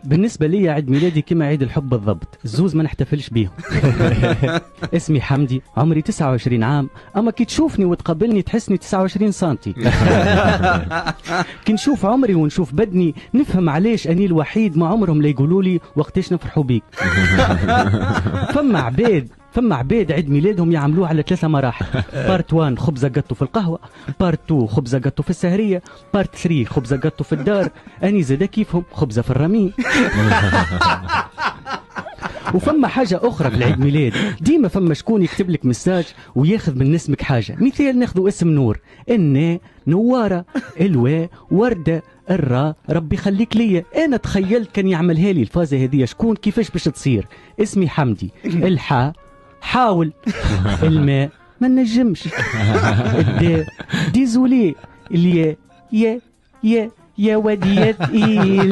بالنسبة لي عيد ميلادي كما عيد الحب بالضبط، الزوز ما نحتفلش بيهم. اسمي حمدي، عمري 29 عام، اما كي تشوفني وتقابلني تحسني 29 سنتي. كي نشوف عمري ونشوف بدني نفهم علاش اني الوحيد ما عمرهم لا يقولوا لي وقتاش نفرحوا بيك. فما عباد عيد ميلادهم يعملوه على 3 مراحل. بارت 1 خبزة قطو في القهوة، بارت 2 خبزة قطو في السهرية، بارت 3 خبزة قطو في الدار، اني زاد كيفهم خبزة في الرمي. وفما حاجة أخرى بالعيد ميلاد، ديما فما شكون يكتب لك مساج وياخذ من اسمك حاجة. مثال ناخذوا اسم نور، النا نوارة، الوا وردة، الرا ربي خليك ليا. أنا تخيلت كان يعملها لي الفازة هذه شكون كيفاش باش تصير. اسمي حمدي، الحا حاول، الماء ما نجمش، الداء ديزولي، الياء يا ودي يا تقيل.